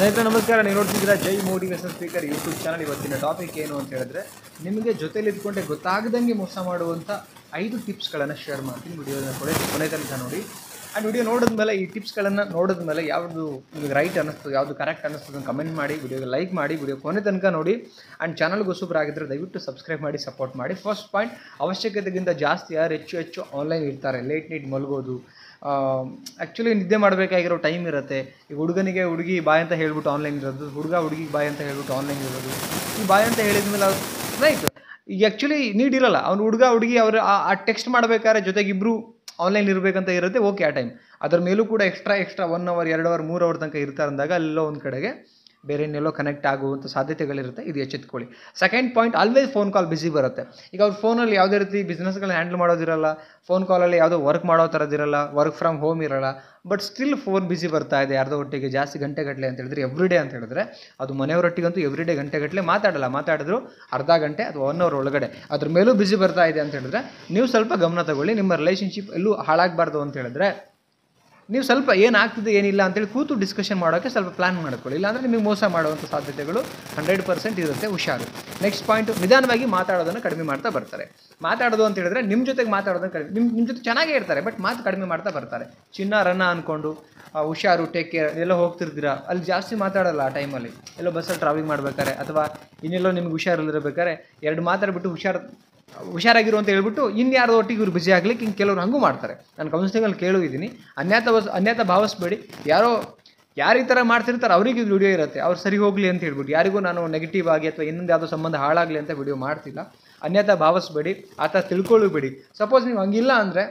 ಸ್ನೇಹಿತರೆ ನಮಸ್ಕಾರ. ನೀವು ನೋಡ್ತಿದ್ದೀರಾ ಜೈ ಮೋಟಿವೇಶನ್ ಸ್ಪೀಕರ್ ಯೂಟ್ಯೂಬ್ ಚಾನಲ್. ಇವತ್ತಿನ ಟಾಪಿಕ್ ಏನು ಅಂತ ಹೇಳಿದ್ರೆ, ನಿಮಗೆ ಜೊತೆಲಿ ಇದ್ಕೊಂಡೆ ಗೊತ್ತಾಗದಂಗೆ ಮೋಸ ಮಾಡುವಂಥ 5 ಟಿಪ್ಸ್ಗಳನ್ನು ಶೇರ್ ಮಾಡ್ತೀನಿ. ವಿಡಿಯೋನ ಕೊನೆ ತನಕ ನೋಡಿ. ಆ್ಯಂಡ್ ವಿಡಿಯೋ ನೋಡಿದ್ಮೇಲೆ ಈ ಟಿಪ್ಸ್ಗಳನ್ನು ನೋಡಿದ್ಮೇಲೆ ಯಾವುದು ನಿಮಗೆ ರೈಟ್ ಅನ್ನಿಸ್ತದೆ, ಯಾವುದು ಕರೆಕ್ಟ್ ಅನ್ನಿಸ್ತದೆ ಕಮೆಂಟ್ ಮಾಡಿ, ವಿಡಿಯೋಗೆ ಲೈಕ್ ಮಾಡಿ, ವಿಡಿಯೋ ಕೊನೆ ತನಕ ನೋಡಿ. ಆ್ಯಂಡ್ ಚಾನಲ್ಗೆ ಹೊಸಬರಾಗಿದ್ದರೆ ದಯವಿಟ್ಟು ಸಬ್ಸ್ಕ್ರೈಬ್ ಮಾಡಿ, ಸಪೋರ್ಟ್ ಮಾಡಿ. ಫಸ್ಟ್ ಪಾಯಿಂಟ್, ಅವಶ್ಯಕತೆಗಿಂತ ಜಾಸ್ತಿ ಯಾರು ಹೆಚ್ಚು ಆನ್ಲೈನ್ ಇರ್ತಾರೆ, ಲೇಟ್ ನೈಟ್ ಮಲಗೋದು, ಆ್ಯಕ್ಚುಲಿ ನಿದ್ದೆ ಮಾಡಬೇಕಾಗಿರೋ ಟೈಮ್ ಇರುತ್ತೆ. ಈಗ ಹುಡುಗನಿಗೆ ಹುಡುಗಿ ಬಾಯ್ ಅಂತ ಹೇಳ್ಬಿಟ್ಟು ಆನ್ಲೈನ್ ಇರೋದು, ಹುಡುಗ ಹುಡುಗಿಗೆ ಬಾಯ್ ಅಂತ ಹೇಳ್ಬಿಟ್ಟು ಆನ್ಲೈನ್ ಇರೋದು. ಈ ಬಾಯ್ ಅಂತ ಹೇಳಿದ ಮೇಲೆ ರೈಟ್, ಈಗ ಆ್ಯಕ್ಚುಲಿ ನೀಡ್ ಇರೋಲ್ಲ. ಅವ್ನು ಹುಡುಗ ಹುಡುಗಿ ಅವರು ಆ ಟೆಕ್ಸ್ಟ್ ಮಾಡಬೇಕಾದ್ರೆ ಜೊತೆಗಿಬ್ಬರು ಆನ್ಲೈನ್ ಇರಬೇಕಂತ ಇರುತ್ತೆ. ಓಕೆ, ಆ ಟೈಮ್ ಅದರ ಮೇಲೂ ಕೂಡ ಎಕ್ಸ್ಟ್ರಾ 1 ಅವರ್ 2 ಅವರ್ 3 ಅವರ್ ತನಕ ಇರ್ತಾರೆ ಅಂದಾಗ ಅಲ್ಲೋ ಒಂದು ಕಡೆಗೆ ಬೇರೆ ಇನ್ನೆಲ್ಲೋ ಕನೆಕ್ಟ್ ಆಗುವಂಥ ಸಾಧ್ಯತೆಗಳಿರುತ್ತೆ. ಇದು ಎಚ್ಚೆತ್ಕೊಳ್ಳಿ. Second point, always phone call busy ಬರುತ್ತೆ. ಈಗ ಅವ್ರ ಫೋನಲ್ಲಿ ಯಾವುದೇ ರೀತಿ ಬಿಸ್ನೆಸ್ಗಳನ್ನ ಹ್ಯಾಂಡಲ್ ಮಾಡೋದಿರಲ್ಲ, ಫೋನ್ ಕಾಲಲ್ಲಿ ಯಾವುದೋ ವರ್ಕ್ ಮಾಡೋ ಥರದಿರಲ್ಲ, ವರ್ಕ್ ಫ್ರಮ್ ಹೋಮ್ ಇರೋಲ್ಲ. ಬಟ್ ಸ್ಟಿಲ್ ಫೋನ್ ಬಿಸಿ ಬರ್ತಾ ಇದೆ ಯಾರ್ದೋ ಒಟ್ಟಿಗೆ ಜಾಸ್ತಿ ಗಂಟೆಗಟ್ಟಲೆ ಅಂತ ಹೇಳಿದ್ರೆ, ಎವ್ರಿಡೇ ಅಂತ ಹೇಳಿದ್ರೆ, ಅದು ಮನೆಯವರೊಟ್ಟಿಗಂತೂ ಎವ್ರಿಡೇ ಗಂಟೆಗಟ್ಟಲೆ ಮಾತಾಡಿದ್ರು ಅರ್ಧ ಗಂಟೆ ಅಥವಾ 1 ಅವರ್ ಒಳಗಡೆ ಅದ್ರ ಮೇಲೂ ಬಿಸಿ ಬರ್ತಾ ಇದೆ ಅಂತ ಹೇಳಿದ್ರೆ, ನೀವು ಸ್ವಲ್ಪ ಗಮನ ತಗೊಳ್ಳಿ. ನಿಮ್ಮ ರಿಲೇಷನ್ಶಿಪ್ ಎಲ್ಲೂ ಹಾಳಾಗಬಾರ್ದು ಅಂತ ಹೇಳಿದ್ರೆ ನೀವು ಸ್ವಲ್ಪ ಏನಾಗ್ತಿದೆ ಏನಿಲ್ಲ ಅಂತೇಳಿ ಕೂತು ಡಿಸ್ಕಷನ್ ಮಾಡೋಕ್ಕೆ ಸ್ವಲ್ಪ ಪ್ಲ್ಯಾನ್ ಮಾಡ್ಕೊಳ್ಳಿ. ಇಲ್ಲಾಂದರೆ ನಿಮಗೆ ಮೋಸ ಮಾಡುವಂಥ ಸಾಧ್ಯತೆಗಳು 100% ಇರುತ್ತೆ. ಹುಷಾರು. ನೆಕ್ಸ್ಟ್ ಪಾಯಿಂಟು, ನಿಧಾನವಾಗಿ ಮಾತಾಡೋದನ್ನು ಕಡಿಮೆ ಮಾಡ್ತಾ ಬರ್ತಾರೆ. ಮಾತಾಡೋದು ಅಂತ ಹೇಳಿದ್ರೆ ನಿಮ್ಮ ಜೊತೆಗೆ ಮಾತಾಡೋದನ್ನು ಕಡಿಮೆ, ನಿಮ್ಮ ಜೊತೆ ಚೆನ್ನಾಗೇ ಇರ್ತಾರೆ, ಬಟ್ ಮಾತು ಕಡಿಮೆ ಮಾಡ್ತಾ ಬರ್ತಾರೆ. ಚಿನ್ನ ರನ್ನ ಅಂದ್ಕೊಂಡು ಹುಷಾರು, ಟೇಕ್ ಕೇರ್, ಎಲ್ಲೋ ಹೋಗ್ತಿರ್ತೀರಾ ಅಲ್ಲಿ ಜಾಸ್ತಿ ಮಾತಾಡೋಲ್ಲ. ಆ ಟೈಮಲ್ಲಿ ಎಲ್ಲೋ ಬಸ್ಸಲ್ಲಿ ಟ್ರಾವೆಲಿಂಗ್ ಮಾಡ್ಬೇಕಾರೆ ಅಥವಾ ಇನ್ನೆಲ್ಲೋ ನಿಮ್ಗೆ ಹುಷಾರಿಲ್ಲದಿರಬೇಕಾದ್ರೆ 2 ಮಾತಾಡ್ಬಿಟ್ಟು ಹುಷಾರಾಗಿರು ಅಂತ ಹೇಳ್ಬಿಟ್ಟು ಇನ್ಯಾರೋ ಒಟ್ಟಿಗೆ ಇವ್ರು ಬಿಸಿ ಆಗ್ಲಿಕ್ಕೆ ಹಿಂಗೆ ಕೆಲವರು ಹಂಗೂ ಮಾಡ್ತಾರೆ. ನಾನು ಕೌನ್ಸಿಲಿಂಗಲ್ಲಿ ಕೇಳಿದ್ದೀನಿ. ಅನ್ಯತಾ ಭಾವಿಸ್ಬೇಡಿ. ಯಾರು ಈ ಥರ ಮಾಡ್ತಿರ್ತಾರೆ ಅವರಿಗೆ ವಿಡಿಯೋ ಇರುತ್ತೆ, ಅವ್ರು ಸರಿ ಹೋಗಲಿ ಅಂತ ಹೇಳ್ಬಿಟ್ಟು. ಯಾರಿಗೂ ನಾನು ನೆಗೆಟಿವ್ ಆಗಿ ಅಥವಾ ಇನ್ನೊಂದು ಯಾವುದೋ ಸಂಬಂಧ ಹಾಳಾಗಲಿ ಅಂತ ವಿಡಿಯೋ ಮಾಡ್ತಿಲ್ಲ. ಅನ್ಯತಾ ಭಾವಿಸ್ಬೇಡಿ, ಆ ಥರ ತಿಳ್ಕೊಳ್ಳಬೇಡಿ. ಸಪೋಸ್ ನೀವು ಹಂಗಿಲ್ಲ ಅಂದರೆ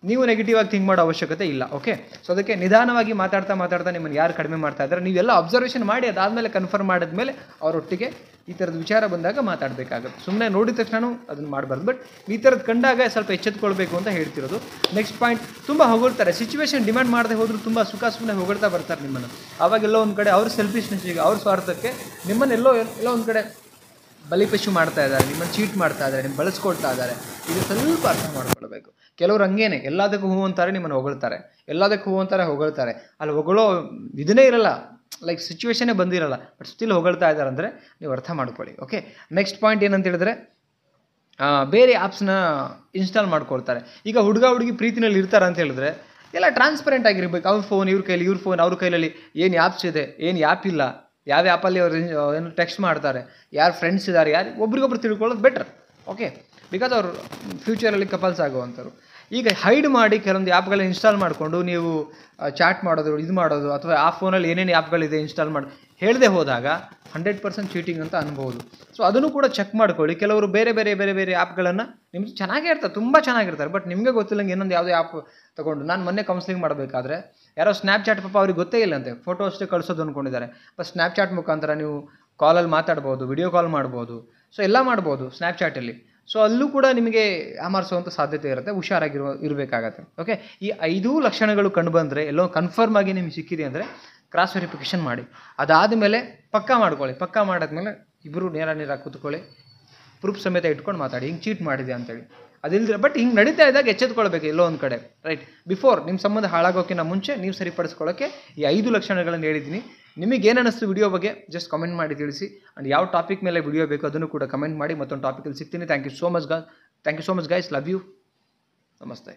ನೀವು ನೆಗೆಟಿವ್ ಆಗಿ ಥಿಂಕ್ ಮಾಡೋ ಅವಶ್ಯಕತೆ ಇಲ್ಲ. ಓಕೆ, ಸೊ ಅದಕ್ಕೆ ನಿಧಾನವಾಗಿ ಮಾತಾಡ್ತಾ ನಿಮ್ಮನ್ನು ಯಾರು ಕಡಿಮೆ ಮಾಡ್ತಾ ಇದ್ದಾರೆ ನೀವೆಲ್ಲ ಅಬ್ಸರ್ವೇಷನ್ ಮಾಡಿ, ಅದಾದಮೇಲೆ ಕನ್ಫರ್ಮ್ ಮಾಡಿದ್ಮೇಲೆ ಅವರೊಟ್ಟಿಗೆ ಈ ಥರದ ವಿಚಾರ ಬಂದಾಗ ಮಾತಾಡಬೇಕಾಗುತ್ತೆ. ಸುಮ್ಮನೆ ನೋಡಿದ ತಕ್ಷಣ ಅದನ್ನು ಮಾಡಬಾರ್ದು. ಬಟ್ ಈ ಥರದ್ದು ಕಂಡಾಗ ಸ್ವಲ್ಪ ಎಚ್ಚೆತ್ಕೊಳ್ಬೇಕು ಅಂತ ಹೇಳ್ತಿರೋದು. ನೆಕ್ಸ್ಟ್ ಪಾಯಿಂಟ್, ತುಂಬ ಹೊಗಳ್ತಾರೆ. ಸಿಚುವೇಶನ್ ಡಿಮ್ಯಾಂಡ್ ಮಾಡದೆ ಹೋದರೂ ತುಂಬ ಸುಮ್ಮನೆ ಹೊಗಳ್ತಾ ಬರ್ತಾರೆ ನಿಮ್ಮನ್ನು. ಆವಾಗೆಲ್ಲೋ ಒಂದು ಕಡೆ ಅವ್ರ ಸೆಲ್ಫಿಶ್ನೆಸ್ಸಿಗೆ, ಅವ್ರ ಸ್ವಾರ್ಥಕ್ಕೆ ನಿಮ್ಮನ್ನೆಲ್ಲೋ ಒಂದು ಕಡೆ ಬಲಿಪಶು ಮಾಡ್ತಾ ಇದ್ದಾರೆ, ನಿಮ್ಮನ್ನು ಚೀಟ್ ಮಾಡ್ತಾ ಇದ್ದಾರೆ, ನಿಮ್ಮ ಬಳಸ್ಕೊಳ್ತಾ ಇದ್ದಾರೆ. ಇದು ಸ್ವಲ್ಪ ಅರ್ಥ ಮಾಡ್ಕೊಳ್ಬೇಕು. ಕೆಲವರು ಹಂಗೇನೆ ಎಲ್ಲದಕ್ಕೂ ಹೂ ಅಂತಾರೆ, ನಿಮ್ಮನ್ನು ಹೊಗಳ್ತಾರೆ. ಎಲ್ಲದಕ್ಕೂ ಹೂ ಅಂತಾರೆ, ಹೊಗಳ್ತಾರೆ. ಅಲ್ಲಿ ಹೊಗಳೋ ಇದನ್ನೇ ಇರಲ್ಲ, ಲೈಕ್ ಸಿಚುವೇಶನ್ನೇ ಬಂದಿರಲ್ಲ, ಬಟ್ ಸ್ಟಿಲ್ ಹೊಗಳ್ತಾ ಇದ್ದಾರೆ ಅಂದರೆ ನೀವು ಅರ್ಥ ಮಾಡ್ಕೊಳ್ಳಿ. ಓಕೆ, ನೆಕ್ಸ್ಟ್ ಪಾಯಿಂಟ್ ಏನಂತ ಹೇಳಿದ್ರೆ, ಬೇರೆ ಆ್ಯಪ್ಸ್ನ ಇನ್ಸ್ಟಾಲ್ ಮಾಡ್ಕೊಳ್ತಾರೆ. ಈಗ ಹುಡುಗ ಹುಡುಗಿ ಪ್ರೀತಿನಲ್ಲಿ ಇರ್ತಾರೆ ಅಂತ ಹೇಳಿದ್ರೆ ಎಲ್ಲ ಟ್ರಾನ್ಸ್ಪರೆಂಟ್ ಆಗಿರ್ಬೇಕು. ಅವ್ರ ಫೋನ್ ಇವ್ರ ಕೈಲಿ, ಇವ್ರ ಫೋನ್ ಅವ್ರ ಕೈಲಲ್ಲಿ, ಏನು ಆ್ಯಪ್ಸ್ ಇದೆ, ಏನು ಆ್ಯಪ್ ಇಲ್ಲ, ಯಾವ ಆ್ಯಪಲ್ಲಿ ಅವ್ರು ಏನು ಟೆಕ್ಸ್ಟ್ ಮಾಡ್ತಾರೆ, ಯಾರು ಫ್ರೆಂಡ್ಸ್ ಇದ್ದಾರೆ, ಯಾರು ಒಬ್ರಿಗೊಬ್ರು ತಿಳ್ಕೊಳ್ಳೋದು ಬೆಟರ್. ಓಕೆ, ಬಿಕಾಸ್ ಅವರು ಫ್ಯೂಚರಲ್ಲಿ ಕಪಲ್ಸ್ ಆಗುವಂಥವ್ರು. ಈಗ ಹೈಡ್ ಮಾಡಿ ಕೆಲವೊಂದು ಆ್ಯಪ್ಗಳನ್ನ ಇನ್ಸ್ಟಾಲ್ ಮಾಡಿಕೊಂಡು ನೀವು ಚಾಟ್ ಮಾಡೋದು, ಇದು ಮಾಡೋದು, ಅಥವಾ ಆ ಫೋನಲ್ಲಿ ಏನೇನು ಆ್ಯಪ್ಗಳಿದೆ ಇನ್ಸ್ಟಾಲ್ ಮಾಡಿ ಹೇಳದೆ ಹೋದಾಗ 100% ಚೀಟಿಂಗ್ ಅಂತ ಅನ್ಬೋದು. ಸೊ ಅದನ್ನು ಕೂಡ ಚೆಕ್ ಮಾಡ್ಕೊಳ್ಳಿ. ಕೆಲವರು ಬೇರೆ ಆ್ಯಪ್ಗಳನ್ನು ನಿಮ್ಗೆ ಚೆನ್ನಾಗೇ ಇರ್ತಾರೆ, ತುಂಬ ಚೆನ್ನಾಗಿರ್ತಾರೆ, ಬಟ್ ನಿಮಗೆ ಗೊತ್ತಿಲ್ಲಂಗೆ ಇನ್ನೊಂದು ಯಾವುದೇ ಆ್ಯಪ್ ತೊಗೊಂಡು. ನಾನು ಮೊನ್ನೆ ಕೌನ್ಸಿಲಿಂಗ್ ಮಾಡಬೇಕಾದ್ರೆ ಯಾರೋ ಸ್ನ್ಯಾಪ್ಚಾಟ್, ಪಾಪ ಅವ್ರಿಗೆ ಗೊತ್ತೇ ಇಲ್ಲಂತೆ, ಫೋಟೋ ಅಷ್ಟೇ ಕಳಿಸೋದು ಅಂದ್ಕೊಂಡಿದ್ದಾರೆ. ಬಟ್ ಸ್ನ್ಯಾಪ್ಚಾಟ್ ಮುಖಾಂತರ ನೀವು ಕಾಲಲ್ಲಿ ಮಾತಾಡ್ಬೋದು, ವಿಡಿಯೋ ಕಾಲ್ ಮಾಡ್ಬೋದು, ಸೊ ಎಲ್ಲ ಮಾಡ್ಬೋದು ಸ್ನ್ಯಾಪ್ಚಾಟಲ್ಲಿ. ಸೊ ಅಲ್ಲೂ ಕೂಡ ನಿಮಗೆ ಯಾಮಾರಿಸುವಂಥ ಸಾಧ್ಯತೆ ಇರುತ್ತೆ. ಇರಬೇಕಾಗತ್ತೆ. ಓಕೆ, ಈ 5 ಲಕ್ಷಣಗಳು ಕಂಡು ಬಂದರೆ ಎಲ್ಲೋ ಕನ್ಫರ್ಮ್ ಆಗಿ ನಿಮ್ಗೆ ಸಿಕ್ಕಿದೆ ಅಂದರೆ ಕ್ರಾಸ್ ವೆರಿಫಿಕೇಷನ್ ಮಾಡಿ. ಅದಾದಮೇಲೆ ಪಕ್ಕಾ ಮಾಡ್ಕೊಳ್ಳಿ. ಪಕ್ಕಾ ಮಾಡಿದ್ಮೇಲೆ ಇಬ್ಬರು ನೇರ ಕೂತ್ಕೊಳ್ಳಿ, ಪ್ರೂಫ್ ಸಮೇತ ಇಟ್ಕೊಂಡು ಮಾತಾಡಿ, ಹಿಂಗೆ ಚೀಟ್ ಮಾಡಿದೆ ಅಂತೇಳಿ. ಅದಿಲ್ಲದೆ ಬಟ್ ಹಿಂಗೆ ನಡೀತಾ ಇದ್ದಾಗ ಎಚ್ಚೆತ್ಕೊಳ್ಬೇಕು ಎಲ್ಲೋ ಒಂದು ಕಡೆ. ರೈಟ್, ಬಿಫೋರ್ ನಿಮ್ಮ ಸಂಬಂಧ ಹಾಳಾಗೋಕ್ಕಿಂತ ಮುಂಚೆ ನೀವು ಸರಿಪಡಿಸ್ಕೊಳ್ಳೋಕ್ಕೆ ಈ 5 ಲಕ್ಷಣಗಳನ್ನು ಹೇಳಿದ್ದೀನಿ. ನಿಮಗೆ ಏನು ಅನ್ನಿಸ್ತು ವಿಡಿಯೋ ಬಗ್ಗೆ ಜಸ್ಟ್ ಕಮೆಂಟ್ ಮಾಡಿ ತಿಳಿಸಿ. ಆ್ಯಂಡ್ ಯಾವ ಟಾಪಿಕ್ ಮೇಲೆ ವಿಡಿಯೋ ಬೇಕು ಅದನ್ನು ಕೂಡ ಕಮೆಂಟ್ ಮಾಡಿ. ಮತ್ತೊಂದು ಟಾಪಿಕಲ್ಲಿ ಸಿಗ್ತೀನಿ. Thank you so much guys. Love you. ನಮಸ್ತೆ.